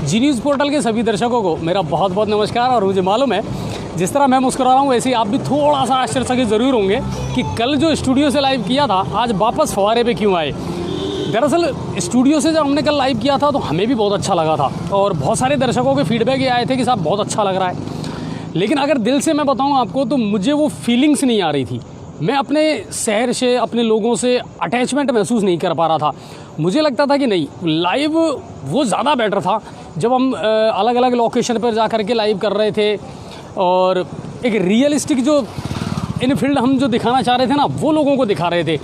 जी news portal के सभी दर्शकों को मेरा बहुत बहुत नमस्कार। और मुझे मालूम है जिस तरह मैं मुस्कुरा रहा हूँ वैसे ही आप भी थोड़ा सा आश्चर्यचकित ज़रूर होंगे कि कल जो स्टूडियो से लाइव किया था आज वापस फव्वारे पे क्यों आए। दरअसल स्टूडियो से जब हमने कल लाइव किया था तो हमें भी बहुत अच्छा लगा था और बहुत सारे दर्शकों के फीडबैक ये आए थे कि साहब बहुत अच्छा लग रहा है। लेकिन अगर दिल से मैं बताऊँ आपको तो मुझे वो फीलिंग्स नहीं आ रही थी। मैं अपने शहर से अपने लोगों से अटैचमेंट महसूस नहीं कर पा रहा था। मुझे लगता था कि नहीं, लाइव वो ज़्यादा बेटर था जब हम अलग अलग लोकेशन पर जा कर के लाइव कर रहे थे और एक रियलिस्टिक जो इन फील्ड हम जो दिखाना चाह रहे थे ना वो लोगों को दिखा रहे थे।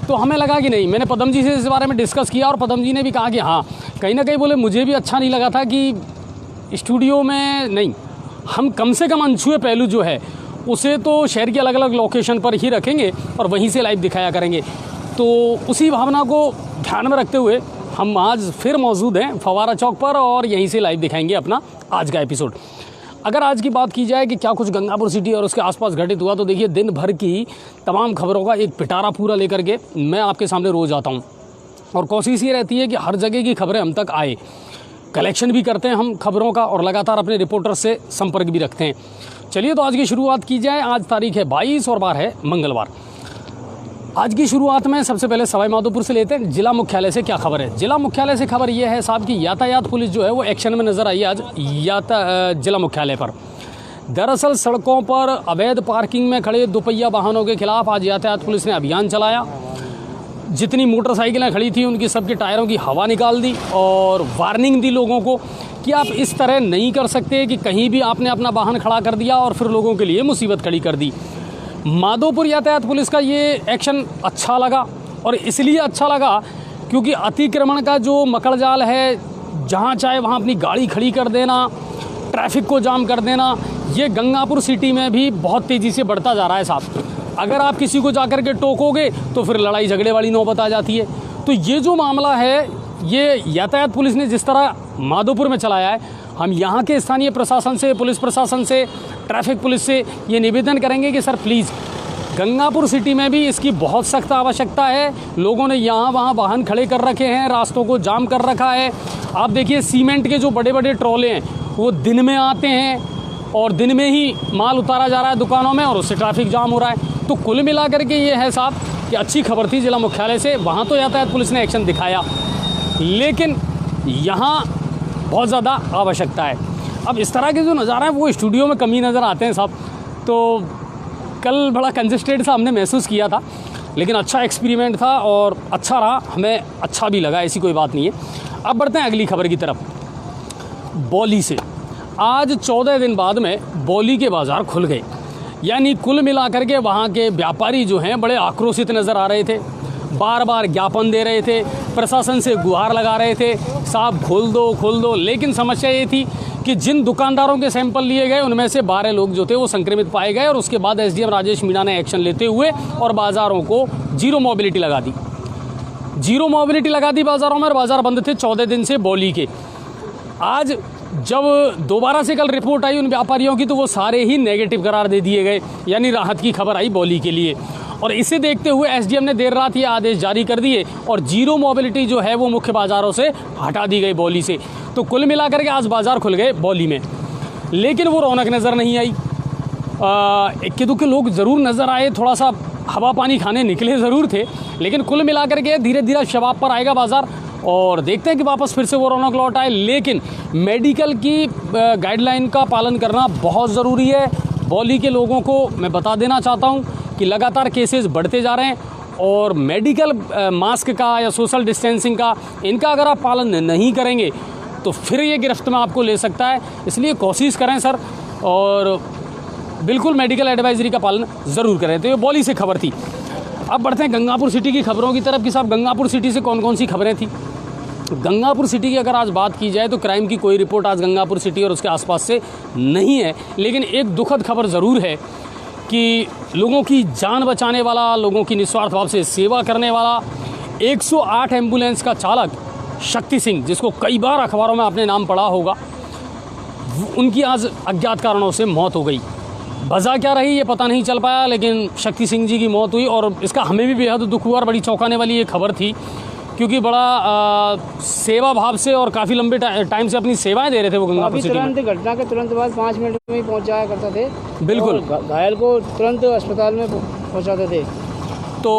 तो हमें लगा कि नहीं, मैंने पदम जी से इस बारे में डिस्कस किया और पदम जी ने भी कहा कि हाँ, कहीं ना कहीं बोले मुझे भी अच्छा नहीं लगा था कि स्टूडियो में नहीं, हम कम से कम अनछुए पहलू जो है उसे तो शहर की अलग अलग लोकेशन पर ही रखेंगे और वहीं से लाइव दिखाया करेंगे। तो उसी भावना को ध्यान में रखते हुए हम आज फिर मौजूद हैं फव्वारा चौक पर और यहीं से लाइव दिखाएंगे अपना आज का एपिसोड। अगर आज की बात की जाए कि क्या कुछ गंगापुर सिटी और उसके आसपास घटित हुआ तो देखिए दिन भर की तमाम खबरों का एक पिटारा पूरा लेकर के मैं आपके सामने रोज़ आता हूँ और कोशिश ये रहती है कि हर जगह की खबरें हम तक आए। कलेक्शन भी करते हैं हम खबरों का और लगातार अपने रिपोर्टर से संपर्क भी रखते हैं। चलिए तो आज की शुरुआत की जाए। आज तारीख है 22 और बार है मंगलवार। आज की शुरुआत में सबसे पहले सवाई माधोपुर से लेते हैं। जिला मुख्यालय से क्या खबर है? जिला मुख्यालय से खबर यह है साहब कि यातायात पुलिस जो है वो एक्शन में नज़र आई है आज जिला मुख्यालय पर। दरअसल सड़कों पर अवैध पार्किंग में खड़े दोपहिया वाहनों के खिलाफ आज यातायात पुलिस ने अभियान चलाया। जितनी मोटरसाइकिलें खड़ी थी उनकी सबके टायरों की हवा निकाल दी और वार्निंग दी लोगों को कि आप इस तरह नहीं कर सकते कि कहीं भी आपने अपना वाहन खड़ा कर दिया और फिर लोगों के लिए मुसीबत खड़ी कर दी। माधोपुर यातायात पुलिस का ये एक्शन अच्छा लगा और इसलिए अच्छा लगा क्योंकि अतिक्रमण का जो मकड़जाल है, जहाँ चाहे वहाँ अपनी गाड़ी खड़ी कर देना, ट्रैफिक को जाम कर देना, ये गंगापुर सिटी में भी बहुत तेज़ी से बढ़ता जा रहा है साहब। अगर आप किसी को जाकर के टोकोगे तो फिर लड़ाई झगड़े वाली नौबत आ जाती है। तो ये जो मामला है ये यातायात पुलिस ने जिस तरह माधोपुर में चलाया है, हम यहाँ के स्थानीय प्रशासन से, पुलिस प्रशासन से, ट्रैफिक पुलिस से ये निवेदन करेंगे कि सर प्लीज़ गंगापुर सिटी में भी इसकी बहुत सख्त आवश्यकता है। लोगों ने यहाँ वहाँ वाहन खड़े कर रखे हैं, रास्तों को जाम कर रखा है। आप देखिए सीमेंट के जो बड़े बड़े ट्रॉले हैं वो दिन में आते हैं और दिन में ही माल उतारा जा रहा है दुकानों में और उससे ट्रैफिक जाम हो रहा है। तो कुल मिलाकर के ये है साहब कि अच्छी खबर थी जिला मुख्यालय से। वहाँ तो यातायात पुलिस ने एक्शन दिखाया लेकिन यहाँ बहुत ज़्यादा आवश्यकता है। अब इस तरह के जो नज़ारा है वो स्टूडियो में कमी नज़र आते हैं साहब। तो कल बड़ा कंजेस्टेड सा हमने महसूस किया था लेकिन अच्छा एक्सपेरिमेंट था और अच्छा रहा, हमें अच्छा भी लगा, ऐसी कोई बात नहीं है। अब बढ़ते हैं अगली खबर की तरफ। बौली से आज 14 दिन बाद में बौली के बाज़ार खुल गए। यानी कुल मिलाकर के वहाँ के व्यापारी जो हैं बड़े आक्रोशित नज़र आ रहे थे, बार बार ज्ञापन दे रहे थे, प्रशासन से गुहार लगा रहे थे साहब खोल दो। लेकिन समस्या ये थी कि जिन दुकानदारों के सैंपल लिए गए उनमें से 12 लोग जो थे वो संक्रमित पाए गए और उसके बाद एसडीएम राजेश मीणा ने एक्शन लेते हुए और बाज़ारों को जीरो मोबिलिटी लगा दी बाज़ारों में और बाज़ार बंद थे 14 दिन से बौली के। आज जब दोबारा से कल रिपोर्ट आई उन व्यापारियों की तो वो सारे ही नेगेटिव करार दे दिए गए, यानी राहत की खबर आई बौली के लिए। और इसे देखते हुए एसडीएम ने देर रात ये आदेश जारी कर दिए और जीरो मोबिलिटी जो है वो मुख्य बाज़ारों से हटा दी गई बौली से। तो कुल मिलाकर के आज बाज़ार खुल गए बौली में, लेकिन वो रौनक नज़र नहीं आई। इक्के दुक्के लोग ज़रूर नज़र आए, थोड़ा सा हवा पानी खाने निकले ज़रूर थे, लेकिन कुल मिलाकर के धीरे धीरे शबाब पर आएगा बाज़ार और देखते हैं कि वापस फिर से वो रौनक लौट आए। लेकिन मेडिकल की गाइडलाइन का पालन करना बहुत ज़रूरी है। बौली के लोगों को मैं बता देना चाहता हूँ कि लगातार केसेस बढ़ते जा रहे हैं और मेडिकल मास्क का या सोशल डिस्टेंसिंग का इनका अगर आप पालन नहीं करेंगे तो फिर ये गिरफ्त में आपको ले सकता है। इसलिए कोशिश करें सर और बिल्कुल मेडिकल एडवाइजरी का पालन ज़रूर करें। तो ये बौली से खबर थी। अब बढ़ते हैं गंगापुर सिटी की खबरों की तरफ कि साहब गंगापुर सिटी से कौन कौन सी खबरें थी। गंगापुर सिटी की अगर आज बात की जाए तो क्राइम की कोई रिपोर्ट आज गंगापुर सिटी और उसके आसपास से नहीं है, लेकिन एक दुखद खबर ज़रूर है कि लोगों की जान बचाने वाला, लोगों की निस्वार्थ भाव से सेवा करने वाला 108 एम्बुलेंस का चालक शक्ति सिंह, जिसको कई बार अखबारों में आपने नाम पढ़ा होगा, उनकी आज अज्ञात कारणों से मौत हो गई। वजह क्या रही ये पता नहीं चल पाया, लेकिन शक्ति सिंह जी की मौत हुई और इसका हमें भी बेहद दुख हुआ और बड़ी चौंकाने वाली ये खबर थी क्योंकि बड़ा सेवा भाव से और काफ़ी लंबे टाइम से अपनी सेवाएं दे रहे थे वो गंगापुर सिटी में। तुरंत घटना के तुरंत बाद 5 मिनट में ही पहुँच जाया करते थे। बिल्कुल। घायल को तुरंत अस्पताल में पहुँचाते थे। तो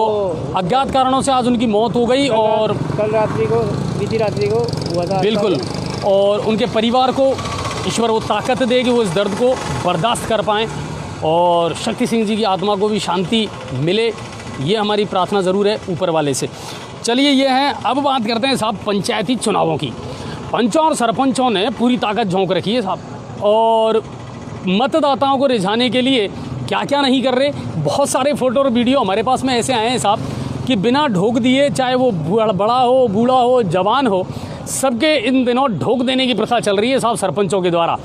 अज्ञात कारणों से आज उनकी मौत हो गई और बीती रात्रि को हुआ था। बिल्कुल। और उनके परिवार को ईश्वर वो ताकत दे कि वो इस दर्द को बर्दाश्त कर पाएँ और शक्ति सिंह जी की आत्मा को भी शांति मिले, ये हमारी प्रार्थना ज़रूर है ऊपर वाले से। चलिए ये है, अब बात करते हैं साहब पंचायती चुनावों की। पंचों और सरपंचों ने पूरी ताकत झोंक रखी है साहब और मतदाताओं को रिझाने के लिए क्या क्या नहीं कर रहे। बहुत सारे फ़ोटो और वीडियो हमारे पास में ऐसे आए हैं साहब कि बिना ढोक दिए, चाहे वो बड़ा हो, बूढ़ा हो, जवान हो, सबके इन दिनों ढोक देने की प्रथा चल रही है साहब सरपंचों के द्वारा।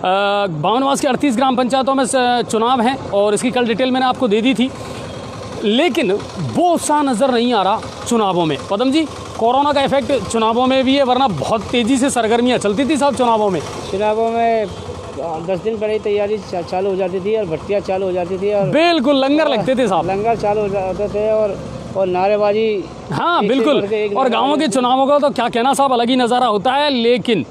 बावनवास के 38 ग्राम पंचायतों में चुनाव हैं और इसकी कल डिटेल मैंने आपको दे दी थी, लेकिन वो उत्साह नज़र नहीं आ रहा चुनावों में। पदम जी, कोरोना का इफेक्ट चुनावों में भी है, वरना बहुत तेज़ी से सरगर्मियाँ चलती थी साहब चुनावों में। 10 दिन पहले तैयारी चालू हो जाती थी और भट्टियाँ चालू हो जाती थी और बिल्कुल लंगर लगते थे साहब, लंगर चालू हो जाते थे और नारेबाजी। हाँ बिल्कुल। और गाँवों के चुनावों का तो क्या कहना साहब, अलग ही नज़ारा होता है। लेकिन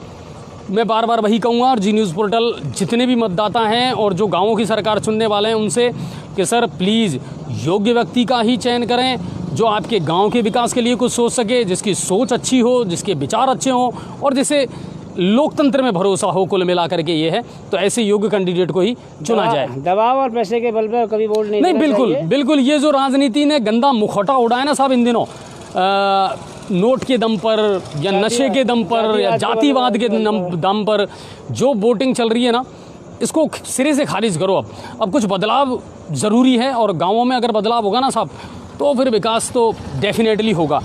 मैं बार बार वही कहूँगा और जी न्यूज़ पोर्टल जितने भी मतदाता हैं और जो गाँवों की सरकार चुनने वाले हैं उनसे कि सर प्लीज़ योग्य व्यक्ति का ही चयन करें, जो आपके गांव के विकास के लिए कुछ सोच सके, जिसकी सोच अच्छी हो, जिसके विचार अच्छे हों और जिसे लोकतंत्र में भरोसा हो। कुल मिला करके ये है, तो ऐसे योग्य कैंडिडेट को ही चुना जाए। दबाव और पैसे के बल पर कभी वोट नहीं बिल्कुल बिल्कुल। ये जो राजनीति ने गंदा मुखौटा उड़ा है ना साहब इन दिनों, नोट के दम पर या नशे के दम पर या जातिवाद के दम पर जो वोटिंग चल रही है ना, इसको सिरे से खारिज करो। अब कुछ बदलाव ज़रूरी है और गाँवों में अगर बदलाव होगा ना साहब तो फिर विकास तो डेफिनेटली होगा।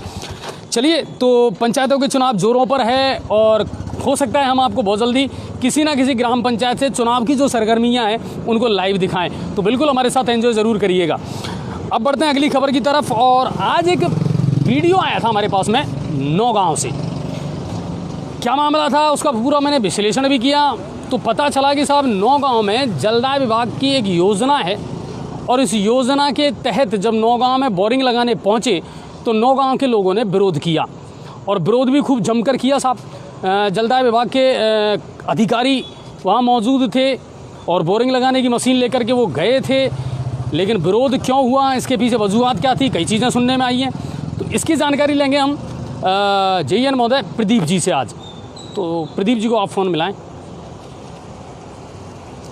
चलिए, तो पंचायतों के चुनाव जोरों पर है और हो सकता है हम आपको बहुत जल्दी किसी ना किसी ग्राम पंचायत से चुनाव की जो सरगर्मियां हैं उनको लाइव दिखाएं, तो बिल्कुल हमारे साथ एंजॉय ज़रूर करिएगा। अब बढ़ते हैं अगली खबर की तरफ और आज एक वीडियो आया था हमारे पास में नौगांव से। क्या मामला था उसका पूरा मैंने विश्लेषण भी किया, तो पता चला कि साहब नौगांव में जलदाय विभाग की एक योजना है और इस योजना के तहत जब नौगांव में बोरिंग लगाने पहुंचे तो नौगांव के लोगों ने विरोध किया और विरोध भी खूब जमकर किया साहब। जलदाय विभाग के अधिकारी वहां मौजूद थे और बोरिंग लगाने की मशीन लेकर के वो गए थे, लेकिन विरोध क्यों हुआ, इसके पीछे वजूहात क्या थी, कई चीज़ें सुनने में आई हैं। तो इसकी जानकारी लेंगे हम JN महोदय प्रदीप जी से आज। तो प्रदीप जी को आप फ़ोन मिलाएं,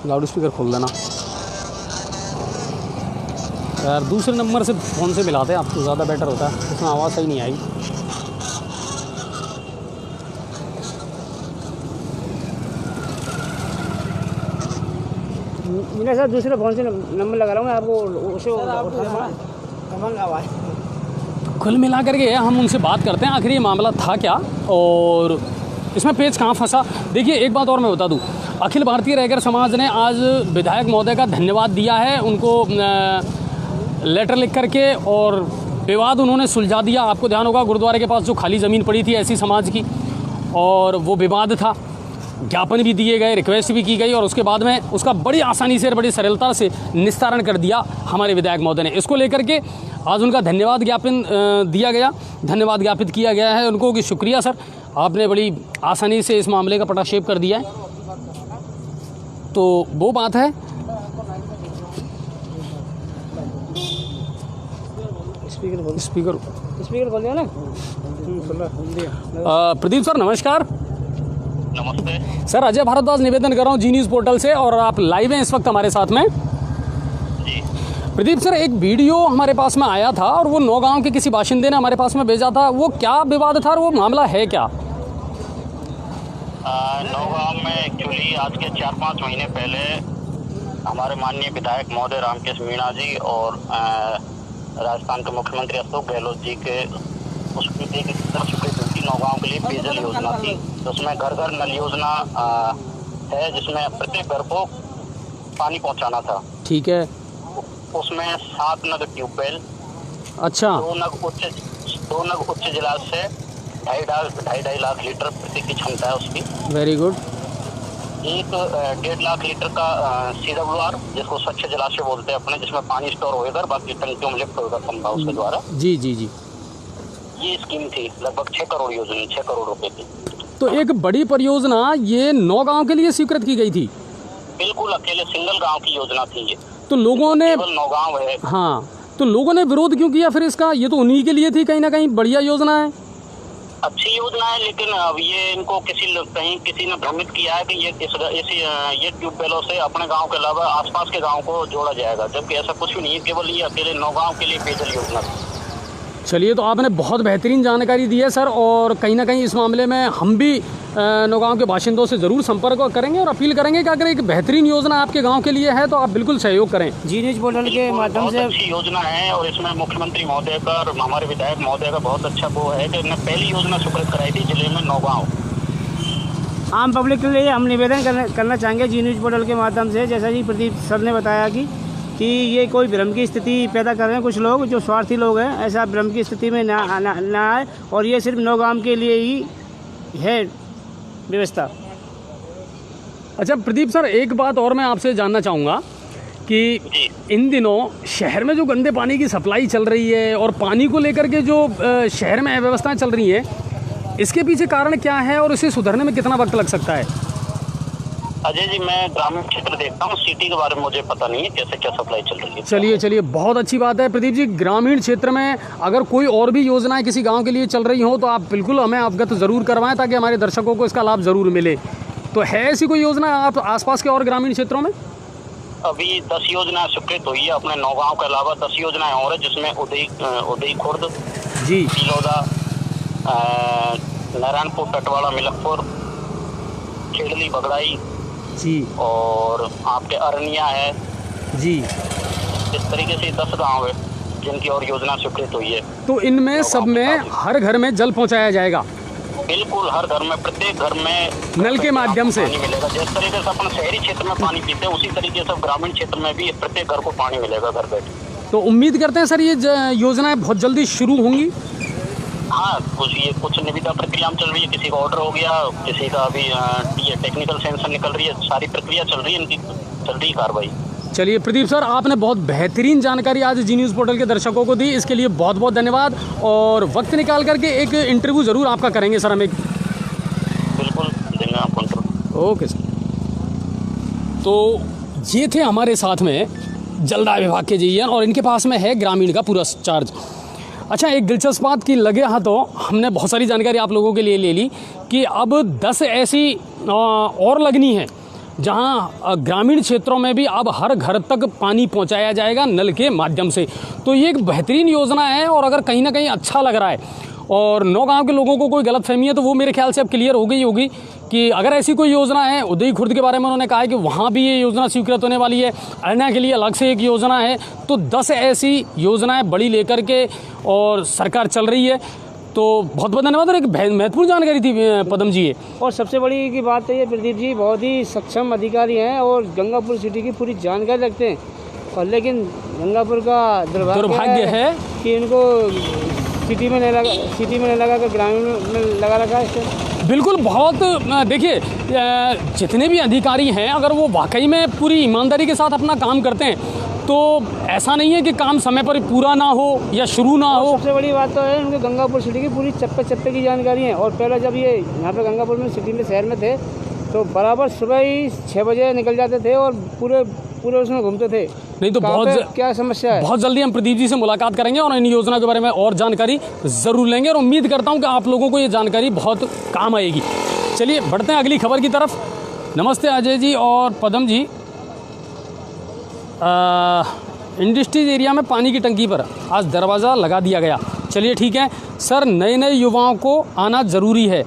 लाउड स्पीकर खोल देना यार, दूसरे नंबर से फ़ोन से मिलाते हैं आपको ज़्यादा बेटर होता है, इसमें आवाज़ सही नहीं आई। मैंने सर दूसरे फ़ोन से नंबर लगा रहा हूँ आपको उसे आवाज़। कुल मिला करके हम उनसे बात करते हैं आखिर ये मामला था क्या और इसमें पेच कहाँ फंसा। देखिए एक बात और मैं बता दूँ, अखिल भारतीय रैगर समाज ने आज विधायक महोदय का धन्यवाद दिया है, उनको लेटर लिख करके, और विवाद उन्होंने सुलझा दिया। आपको ध्यान होगा गुरुद्वारे के पास जो खाली ज़मीन पड़ी थी ऐसी समाज की, और वो विवाद था, ज्ञापन भी दिए गए, रिक्वेस्ट भी की गई और उसके बाद में उसका बड़ी आसानी से, बड़ी सरलता से निस्तारण कर दिया हमारे विधायक महोदय ने। इसको लेकर के आज उनका धन्यवाद ज्ञापन दिया गया, धन्यवाद ज्ञापित किया गया है उनको कि शुक्रिया सर, आपने बड़ी आसानी से इस मामले का पटाक्षेप कर दिया है। तो वो बात है। स्पीकर खोल दिया ना। प्रदीप सर नमस्कार। नमस्ते सर, अजय भारद्वाज निवेदन कर रहा हूँ जी न्यूज़ पोर्टल से और आप लाइव हैं इस वक्त हमारे साथ में। जी। प्रदीप सर, एक वीडियो हमारे पास में आया था और वो नौगांव के किसी बाशिंदे ने हमारे पास में भेजा था, वो क्या विवाद था और वो मामला है क्या? नौगांव में एक्चुअली आज के 4-5 महीने पहले हमारे माननीय विधायक महोदय रामकेश मीणा जी और राजस्थान के मुख्यमंत्री अशोक गहलोत जी के उसकी एक स्वीकृति नौगांव के लिए पेयजल योजना थी। तो उसमें घर घर नल योजना है जिसमें प्रत्येक घर को पानी पहुंचाना था। ठीक है। उसमें 7 नग ट्यूबवेल, अच्छा, 2 नग उच्च जलाशय से 2.5 लाख लीटर प्रति की क्षमता है उसकी। Very good. एक 1.5 लाख लीटर का CWR जिसको स्वच्छ जलाशय बोलते हैं अपने, जिसमें पानी स्टोर होएगा, बाकी टंकियों में लिफ्ट होएगा पंपा उसके द्वारा। जी जी जी। ये स्कीम थी, लगभग 6 करोड़ योजना, 6 करोड़ रुपए की। तो एक बड़ी परियोजना ये 9 गांव के लिए स्वीकृत की गई थी। बिल्कुल अकेले सिंगल गांव की योजना थी ये, तो लोगों ने, केवल 9 गांव है। हाँ, तो लोगों ने विरोध क्यों किया फिर इसका? ये तो उन्हीं के लिए थी, कहीं ना कहीं बढ़िया योजना है, अच्छी योजना है, लेकिन अब ये इनको किसी ने भ्रमित किया है कि ये ट्यूबवेलों से अपने गांव के अलावा आसपास के गांव को जोड़ा जाएगा, जबकि ऐसा कुछ भी नहीं है, केवल ये अकेले 9 गांव के लिए पेयजल योजना थी। चलिए, तो आपने बहुत बेहतरीन जानकारी दी है सर, और कहीं ना कहीं इस मामले में हम भी नौगांव के बाशिंदों से ज़रूर संपर्क करेंगे और अपील करेंगे कि अगर एक बेहतरीन योजना आपके गांव के लिए है तो आप बिल्कुल सहयोग करें। जी न्यूज़ पोर्टल के माध्यम से अच्छी योजना है, और इसमें मुख्यमंत्री महोदय का और हमारे विधायक महोदय का बहुत अच्छा वो है कि इन्होंने पहली योजना स्वीकृत कराई थी जिले में 9 गाँव। आम पब्लिक के लिए हम निवेदन करना चाहेंगे जी न्यूज़ पोर्टल के माध्यम से, जैसा कि प्रदीप सर ने बताया कि ये कोई भ्रम की स्थिति पैदा कर रहे हैं कुछ लोग जो स्वार्थी लोग हैं, ऐसा भ्रम की स्थिति में ना आए, और ये सिर्फ 9 गाँव के लिए ही है व्यवस्था। अच्छा प्रदीप सर, एक बात और मैं आपसे जानना चाहूँगा कि इन दिनों शहर में जो गंदे पानी की सप्लाई चल रही है और पानी को लेकर के जो शहर में अव्यवस्थाएं चल रही हैं, इसके पीछे कारण क्या है और इसे सुधरने में कितना वक्त लग सकता है? अजय जी, मैं ग्रामीण क्षेत्र देखता हूँ, सिटी के बारे में मुझे पता नहीं है कैसे क्या सप्लाई चल रही है। चलिए, बहुत अच्छी बात है प्रदीप जी। ग्रामीण क्षेत्र में अगर कोई और भी योजनाएं किसी गांव के लिए चल रही हो तो आप बिल्कुल हमें अवगत ज़रूर करवाएं, ताकि हमारे दर्शकों को इसका लाभ ज़रूर मिले। तो है ऐसी कोई योजना आप आसपास के और ग्रामीण क्षेत्रों में? अभी 10 योजनाएं स्वीकृत हुई है अपने 9 गाँव के अलावा, 10 योजनाएं और है, जिसमें उदय खुर्द जी, तिलौदा, नारायणपुर, टटवाड़ा, मिलकपुर, खेड़ली, बगड़ाई जी, और आपके अरनिया है जी। इस तरीके से 10 गांव है जिनकी और योजना स्वीकृत हुई है। तो इनमें सब में हर घर में जल पहुंचाया जाएगा? बिल्कुल, हर घर में, प्रत्येक घर में नल के माध्यम से पानी मिलेगा। जिस तरीके से अपन शहरी क्षेत्र में पानी पीते हैं, उसी तरीके से ग्रामीण क्षेत्र में भी प्रत्येक घर को पानी मिलेगा घर बैठे। तो उम्मीद करते हैं सर ये योजनाएं बहुत जल्दी शुरू होंगी? हाँ, कुछ निविदा प्रक्रिया चल रही है, किसी का ऑर्डर हो गया, किसी का अभी टेक्निकल सेंसन निकल रही है, सारी प्रक्रिया चल रही है, इनकी चल रही कार्रवाई। चलिए प्रदीप सर, आपने बहुत बेहतरीन जानकारी आज जी न्यूज़ पोर्टल के दर्शकों को दी, इसके लिए बहुत बहुत धन्यवाद। और वक्त निकाल करके एक इंटरव्यू ज़रूर आपका करेंगे सर हम एक। बिल्कुल देंगे आपको इंटरव्यू। Okay sir. तो ये थे हमारे साथ में जलदाय विभाग के जीएन, और इनके पास में है ग्रामीण का पूरा चार्ज। अच्छा, एक दिलचस्प बात की लगे हाँ, तो हमने बहुत सारी जानकारी आप लोगों के लिए ले ली कि अब 10 ऐसी और लगनी है जहां ग्रामीण क्षेत्रों में भी अब हर घर तक पानी पहुंचाया जाएगा नल के माध्यम से। तो ये एक बेहतरीन योजना है, और अगर कहीं ना कहीं अच्छा लग रहा है और 9 गाँव के लोगों को कोई गलतफहमी है तो वो मेरे ख्याल से अब क्लियर हो गई होगी कि अगर ऐसी कोई योजना है। उदय खुर्द के बारे में उन्होंने कहा है कि वहाँ भी ये योजना स्वीकृत होने वाली है, अरण्या के लिए अलग से एक योजना है। तो 10 ऐसी योजनाएं बड़ी लेकर के और सरकार चल रही है। तो बहुत बहुत धन्यवाद, और एक महत्वपूर्ण जानकारी थी पदम जी ये। और सबसे बड़ी की बात है ये, प्रदीप जी बहुत ही सक्षम अधिकारी हैं और गंगापुर सिटी की पूरी जानकारी रखते हैं, और लेकिन गंगापुर का दुर्भाग्य है कि इनको सिटी में नहीं लगा कर ग्रामीण में लगा रखा है। बिल्कुल, बहुत देखिए, जितने भी अधिकारी हैं अगर वो वाकई में पूरी ईमानदारी के साथ अपना काम करते हैं तो ऐसा नहीं है कि काम समय पर पूरा ना हो या शुरू ना हो। सबसे बड़ी बात तो है उनके गंगापुर सिटी की पूरी चप्पे की जानकारी है। और पहले जब ये यहाँ पे गंगापुर में सिटी में शहर में थे तो बराबर सुबह ही 6 बजे निकल जाते थे और पूरे उसमें घूमते थे। नहीं तो बहुत क्या समस्या है। बहुत जल्दी हम प्रदीप जी से मुलाकात करेंगे और इन योजना के बारे में और जानकारी ज़रूर लेंगे, और उम्मीद करता हूँ कि आप लोगों को ये जानकारी बहुत काम आएगी। चलिए बढ़ते हैं अगली खबर की तरफ। नमस्ते अजय जी और पदम जी। इंडस्ट्रीज एरिया में पानी की टंकी पर आज दरवाज़ा लगा दिया गया। चलिए ठीक है सर, नए युवाओं को आना ज़रूरी है,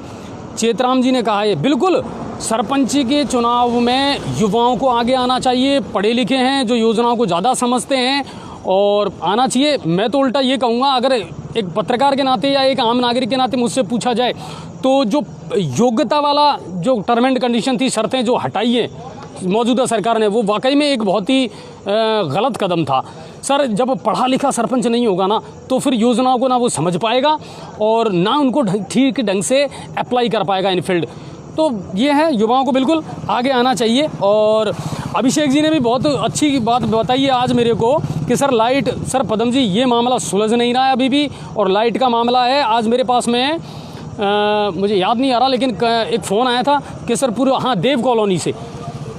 चेतराम जी ने कहा है। बिल्कुल, सरपंच के चुनाव में युवाओं को आगे आना चाहिए, पढ़े लिखे हैं जो योजनाओं को ज़्यादा समझते हैं और आना चाहिए। मैं तो उल्टा ये कहूँगा, अगर एक पत्रकार के नाते या एक आम नागरिक के नाते मुझसे पूछा जाए तो जो योग्यता वाला जो टर्म एंड कंडीशन थी, शर्तें जो हटाई है मौजूदा सरकार ने, वो वाकई में एक बहुत ही गलत कदम था। सर, जब पढ़ा लिखा सरपंच नहीं होगा ना तो फिर योजनाओं को ना वो समझ पाएगा और ना उनको ठीक ढंग से अप्लाई कर पाएगा इन फील्ड। तो ये है, युवाओं को बिल्कुल आगे आना चाहिए। और अभिषेक जी ने भी बहुत अच्छी बात बताई है आज मेरे को कि सर लाइट, सर पदम जी ये मामला सुलझ नहीं रहा है अभी भी, और लाइट का मामला है। आज मेरे पास में मुझे याद नहीं आ रहा, लेकिन एक फ़ोन आया था कि सर पूरे, हाँ, देव कॉलोनी से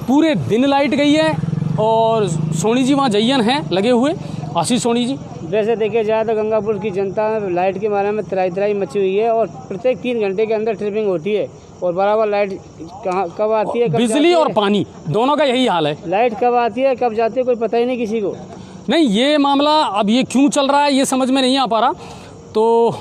पूरे दिन लाइट गई है, और सोनी जी वहाँ जयन हैं लगे हुए, आशीष सोनी जी। वैसे देखे जाए तो गंगापुर की जनता में लाइट के बारे में त्राही मची हुई है, और प्रत्येक 3 घंटे के अंदर ट्रिपिंग होती है, और बराबर लाइट कब आती है, बिजली और पानी दोनों का यही हाल है। लाइट कब आती है कब जाती है कोई पता ही नहीं किसी को। नहीं, ये मामला अब ये क्यों चल रहा है ये समझ में नहीं आ पा रहा, तो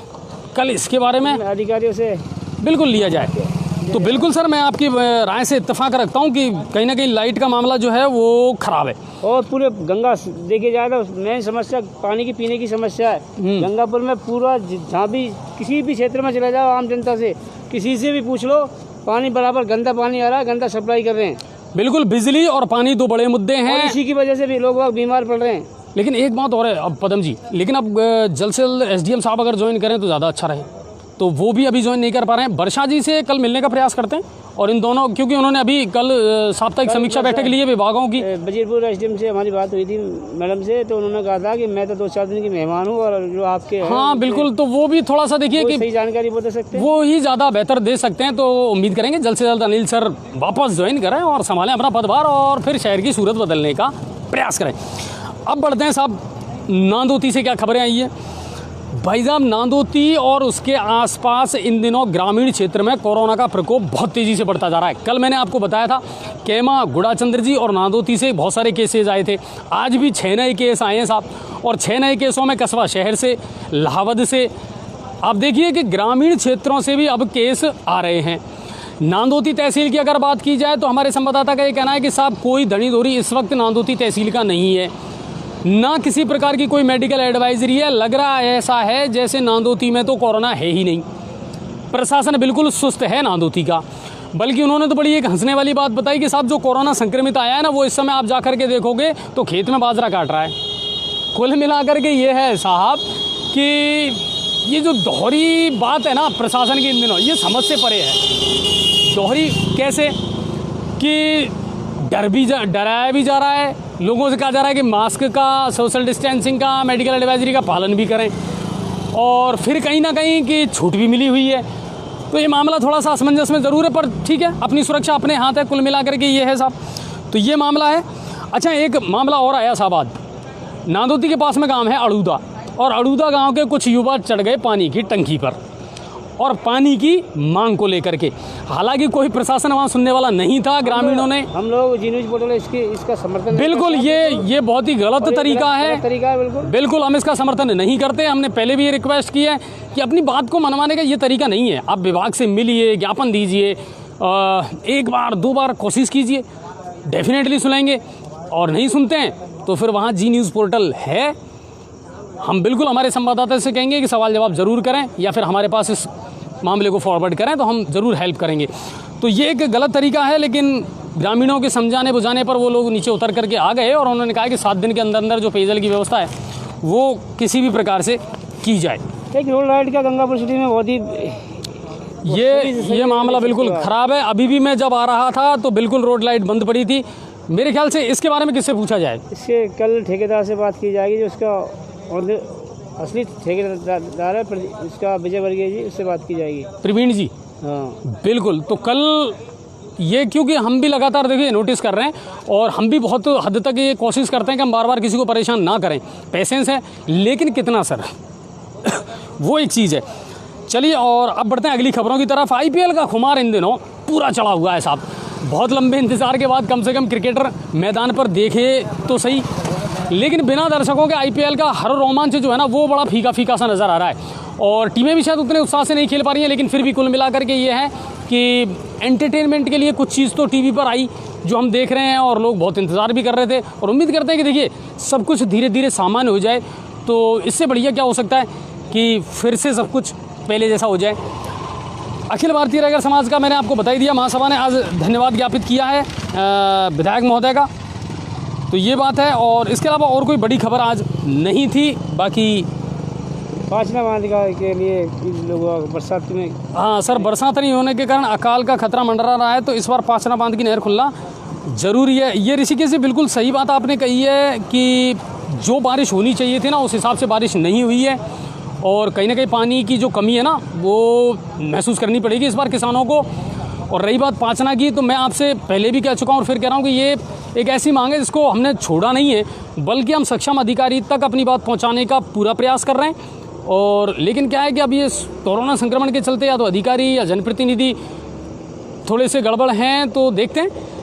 कल इसके बारे में अधिकारियों से बिल्कुल लिया जाए। तो बिल्कुल सर, मैं आपकी राय से इत्तेफाक रखता हूँ कि कहीं ना कहीं लाइट का मामला जो है वो ख़राब है। और पूरे गंगा देखे जाए तो मेन समस्या पानी की पीने की समस्या है गंगापुर में। पूरा जहाँ भी किसी भी क्षेत्र में चला जाओ, आम जनता से किसी से भी पूछ लो, पानी बराबर गंदा पानी आ रहा है, गंदा सप्लाई कर रहे हैं। बिल्कुल, बिजली और पानी 2 बड़े मुद्दे हैं, इसी की वजह से भी लोग बीमार पड़ रहे हैं। लेकिन एक बात और है अब पदम जी, लेकिन अब जल्द से जल्द SDM साहब अगर ज्वाइन करें तो ज़्यादा अच्छा रहे, तो वो भी अभी ज्वाइन नहीं कर पा रहे हैं। वर्षा जी से कल मिलने का प्रयास करते हैं, और इन दोनों, क्योंकि उन्होंने अभी कल साप्ताहिक समीक्षा बैठक के लिए विभागों की वजीरपुर SDM से हमारी बात हुई थी मैडम से, तो उन्होंने कहा था कि मैं तो 2-4 दिन की मेहमान हूँ, और जो आपके हाँ बिल्कुल, तो वो भी थोड़ा सा देखिए कि सही जानकारी वो दे सकते हैं, वो ही ज़्यादा बेहतर दे सकते हैं। तो उम्मीद करेंगे जल्द से जल्द अनिल सर वापस ज्वाइन करें और संभालें अपना पदभार, और फिर शहर की सूरत बदलने का प्रयास करें। अब बढ़ते हैं साहब, नांदोती से क्या खबरें आई है भाई साहब। नांदोती और उसके आसपास इन दिनों ग्रामीण क्षेत्र में कोरोना का प्रकोप बहुत तेज़ी से बढ़ता जा रहा है। कल मैंने आपको बताया था केमा, गुड़ाचंद्र जी और नांदोती से बहुत सारे केसेज आए थे। आज भी 6 नए केस आए हैं साहब, और 6 नए केसों में कस्बा शहर से, लाहवद से, आप देखिए कि ग्रामीण क्षेत्रों से भी अब केस आ रहे हैं। नांदोती तहसील की अगर बात की जाए तो हमारे संवाददाता का ये कहना है कि साहब कोई धनी धोरी इस वक्त नांदोती तहसील का नहीं है, ना किसी प्रकार की कोई मेडिकल एडवाइजरी है। लग रहा है ऐसा है जैसे नांदोती में तो कोरोना है ही नहीं। प्रशासन बिल्कुल सुस्त है नांदोती का। बल्कि उन्होंने तो बड़ी एक हंसने वाली बात बताई कि साहब जो कोरोना संक्रमित आया है ना, वो इस समय आप जाकर के देखोगे तो खेत में बाजरा काट रहा है। कुल मिलाकर के ये है साहब कि ये जो दोहरी बात है ना प्रशासन की इन दिनों, ये समझ से परे है। दोहरी कैसे कि डराया भी जा रहा है, लोगों से कहा जा रहा है कि मास्क का, सोशल डिस्टेंसिंग का, मेडिकल एडवाइजरी का पालन भी करें, और फिर कहीं ना कहीं कि छूट भी मिली हुई है। तो ये मामला थोड़ा सा असमंजस में ज़रूर है, पर ठीक है, अपनी सुरक्षा अपने हाथ है। कुल मिलाकर के ये है साहब, तो ये मामला है। अच्छा, एक मामला और आया साहब आज नांदोती के पास में गांव है अड़ूदा, और अड़ूदा गांव के कुछ युवा चढ़ गए पानी की टंकी पर, और पानी की मांग को लेकर के। हालांकि कोई प्रशासन वहाँ सुनने वाला नहीं था। ग्रामीणों ने, हम लोग जी न्यूज़ पोर्टल इसका समर्थन बिल्कुल, ये बहुत ही गलत तरीका है। बिल्कुल हम इसका समर्थन नहीं करते। हमने पहले भी ये रिक्वेस्ट की है कि अपनी बात को मनवाने का ये तरीका नहीं है। आप विभाग से मिलिए, ज्ञापन दीजिए, 1 बार 2 बार कोशिश कीजिए, डेफिनेटली सुनेंगे। और नहीं सुनते हैं तो फिर वहाँ जी न्यूज़ पोर्टल है, हम बिल्कुल हमारे संवाददाता से कहेंगे कि सवाल जवाब ज़रूर करें, या फिर हमारे पास इस मामले को फॉरवर्ड करें तो हम ज़रूर हेल्प करेंगे। तो ये एक गलत तरीका है, लेकिन ग्रामीणों के समझाने बुझाने पर वो लोग नीचे उतर करके आ गए, और उन्होंने कहा कि 7 दिन के अंदर अंदर जो पेयजल की व्यवस्था है वो किसी भी प्रकार से की जाए। एक रोड लाइट का गंगापुर सिटी में बहुत ही ये मामला बिल्कुल ख़राब है। अभी भी मैं जब आ रहा था तो बिल्कुल रोड लाइट बंद पड़ी थी। मेरे ख्याल से इसके बारे में किससे पूछा जाए? इसके कल ठेकेदार से बात की जाएगी, जो उसका असली ठेकेदार है इसका विजय वर्गीय जी, उससे बात की जाएगी। प्रवीण जी, हाँ बिल्कुल। तो कल ये, क्योंकि हम भी लगातार देखिए नोटिस कर रहे हैं, और हम भी बहुत हद तक ये कोशिश करते हैं कि हम बार बार किसी को परेशान ना करें, पेशेंस है, लेकिन कितना सर वो एक चीज़ है। चलिए, और अब बढ़ते हैं अगली खबरों की तरफ। IPL का खुमार इन दिनों पूरा चढ़ा हुआ है साहब। बहुत लंबे इंतज़ार के बाद कम से कम क्रिकेटर मैदान पर देखे तो सही, लेकिन बिना दर्शकों के IPL का हर रोमांच जो है ना वो बड़ा फीका फीका सा नज़र आ रहा है, और टीमें भी शायद उतने उत्साह से नहीं खेल पा रही हैं। लेकिन फिर भी कुल मिलाकर के ये है कि एंटरटेनमेंट के लिए कुछ चीज़ तो टीवी पर आई जो हम देख रहे हैं, और लोग बहुत इंतज़ार भी कर रहे थे, और उम्मीद करते हैं कि देखिए सब कुछ धीरे धीरे सामान्य हो जाए। तो इससे बढ़िया क्या हो सकता है कि फिर से सब कुछ पहले जैसा हो जाए। अखिल भारतीय रैगर समाज का मैंने आपको बता ही दिया, महासभा ने आज धन्यवाद ज्ञापित किया है विधायक महोदय का, तो ये बात है। और इसके अलावा और कोई बड़ी खबर आज नहीं थी। बाकी पाचना बांध के लिए लोग बरसात में, हाँ सर, बरसात नहीं होने के कारण अकाल का खतरा मंडरा रहा है, तो इस बार पाचना बांध की नहर खुलना ज़रूरी है। ये ऋषिकेश से बिल्कुल सही बात आपने कही है कि जो बारिश होनी चाहिए थी ना उस हिसाब से बारिश नहीं हुई है और कहीं ना कहीं पानी की जो कमी है ना वो महसूस करनी पड़ेगी इस बार किसानों को। और रही बात पाचना की, तो मैं आपसे पहले भी कह चुका हूँ और फिर कह रहा हूँ कि ये एक ऐसी मांग है जिसको हमने छोड़ा नहीं है, बल्कि हम सक्षम अधिकारी तक अपनी बात पहुँचाने का पूरा प्रयास कर रहे हैं। और लेकिन क्या है कि अब ये कोरोना संक्रमण के चलते या तो अधिकारी या जनप्रतिनिधि थोड़े से गड़बड़ हैं, तो देखते हैं।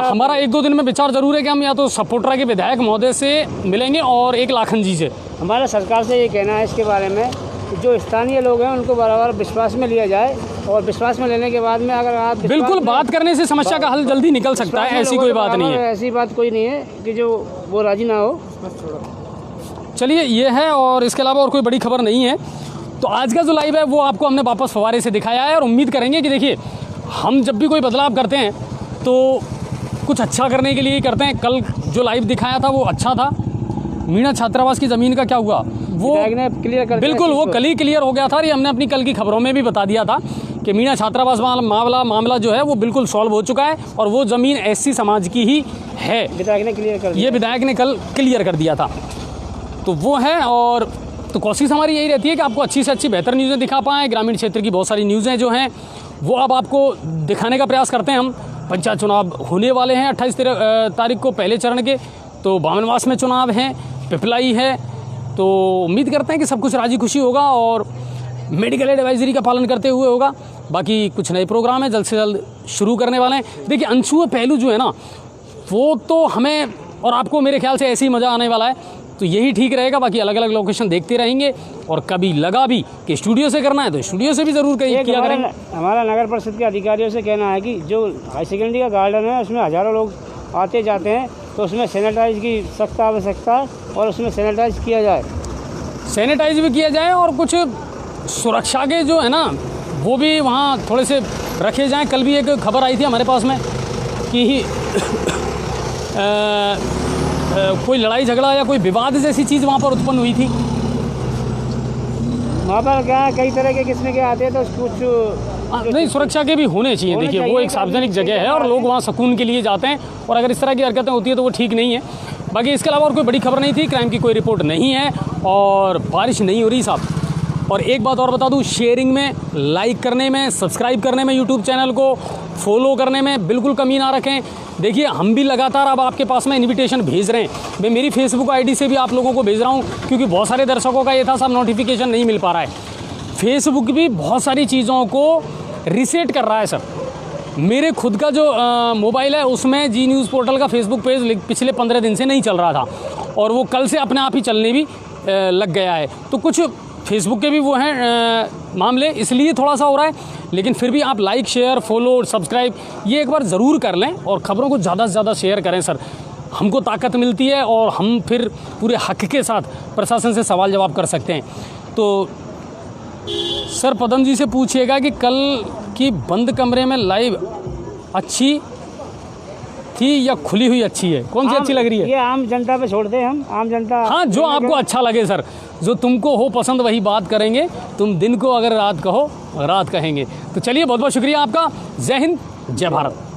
हमारा 1-2 दिन में विचार ज़रूर है कि हम या तो सपोर्टरा के विधायक महोदय से मिलेंगे और एक लाखन जी से। हमारा सरकार से ये कहना है इसके बारे में, जो स्थानीय लोग हैं उनको बराबर विश्वास में लिया जाए और विश्वास में लेने के बाद में अगर आप बिल्कुल बात करने से समस्या का हल जल्दी निकल सकता है, ऐसी कोई बात नहीं है। ऐसी बात कोई नहीं है कि जो वो राजी ना हो। चलिए ये है, और इसके अलावा और कोई बड़ी खबर नहीं है। तो आज का जो लाइव है वो आपको हमने वापस फव्वारे से दिखाया है और उम्मीद करेंगे कि देखिए हम जब भी कोई बदलाव करते हैं तो कुछ अच्छा करने के लिए ही करते हैं। कल जो लाइव दिखाया था वो अच्छा था। मीणा छात्रावास की ज़मीन का क्या हुआ वो क्लियर कर बिल्कुल वो कल ही क्लियर हो गया था। ये हमने अपनी कल की खबरों में भी बता दिया था कि मीणा छात्रावास मामला जो है वो बिल्कुल सॉल्व हो चुका है और वो ज़मीन एससी समाज की ही है। विधायक ने क्लियर कर दिया, ये विधायक ने कल क्लियर कर दिया था, तो वो है। और तो कोशिश हमारी यही रहती है कि आपको अच्छी से अच्छी बेहतर न्यूज़ें दिखा पाएँ। ग्रामीण क्षेत्र की बहुत सारी न्यूज़ें जो हैं वो अब आपको दिखाने का प्रयास करते हैं हम। पंचायत चुनाव होने वाले हैं 28 तारीख को पहले चरण के, तो बामनवास में चुनाव हैं, पिपलाई है, तो उम्मीद करते हैं कि सब कुछ राजी खुशी होगा और मेडिकल एडवाइजरी का पालन करते हुए होगा। बाकी कुछ नए प्रोग्राम है जल्द से जल्द शुरू करने वाले हैं। देखिए अनछुए पहलू जो है ना वो तो हमें और आपको मेरे ख्याल से ऐसे ही मज़ा आने वाला है, तो यही ठीक रहेगा। बाकी अलग अलग लोकेशन देखते रहेंगे और कभी लगा भी कि स्टूडियो से करना है तो स्टूडियो से भी ज़रूर किया करेंगे। हमारा नगर परिषद के अधिकारियों से कहना है कि जो हाई सेकेंडरी का गार्डन है उसमें हज़ारों लोग आते जाते हैं, तो उसमें सैनिटाइज की सख्त आवश्यकता है और उसमें सैनिटाइज किया जाए, सैनिटाइज भी किया जाए और कुछ सुरक्षा के जो है ना वो भी वहाँ थोड़े से रखे जाएं। कल भी एक खबर आई थी हमारे पास में कि कोई लड़ाई झगड़ा या कोई विवाद जैसी चीज़ वहाँ पर उत्पन्न हुई थी। वहाँ पर क्या कई तरह के किस्म के आते हैं, तो कुछ नहीं सुरक्षा के भी होने चाहिए। देखिए वो एक सार्वजनिक जगह है और लोग वहाँ सुकून के लिए जाते हैं, और अगर इस तरह की हरकतें होती है तो वो ठीक नहीं है। बाकी इसके अलावा और कोई बड़ी खबर नहीं थी, क्राइम की कोई रिपोर्ट नहीं है और बारिश नहीं हो रही साहब। और एक बात और बता दूं, शेयरिंग में, लाइक करने में, सब्सक्राइब करने में, यूट्यूब चैनल को फॉलो करने में बिल्कुल कमी ना रखें। देखिए हम भी लगातार अब आपके पास में इनविटेशन भेज रहे हैं। मैं मेरी फेसबुक आईडी से भी आप लोगों को भेज रहा हूं, क्योंकि बहुत सारे दर्शकों का ये था साहब नोटिफिकेशन नहीं मिल पा रहा है। फेसबुक भी बहुत सारी चीज़ों को रीसेट कर रहा है सर। मेरे खुद का जो मोबाइल है उसमें जी न्यूज़ पोर्टल का फेसबुक पेज पिछले 15 दिन से नहीं चल रहा था और वो कल से अपने आप ही चलने भी लग गया है। तो कुछ फेसबुक के भी वो हैं मामले, इसलिए थोड़ा सा हो रहा है। लेकिन फिर भी आप लाइक, शेयर, फॉलो, सब्सक्राइब ये एक बार ज़रूर कर लें और ख़बरों को ज़्यादा से ज़्यादा शेयर करें सर। हमको ताकत मिलती है और हम फिर पूरे हक के साथ प्रशासन से सवाल जवाब कर सकते हैं। तो सर पदम जी से पूछिएगा कि कल की बंद कमरे में लाइव अच्छी थी या खुली हुई अच्छी है, कौन सी अच्छी लग रही है? ये आम जनता पे छोड़ते हैं हम, आम जनता। हाँ जो आपको अच्छा लगे सर, जो तुमको हो पसंद वही बात करेंगे। तुम दिन को अगर रात कहो रात कहेंगे। तो चलिए बहुत बहुत शुक्रिया आपका। जय हिंद, जय भारत।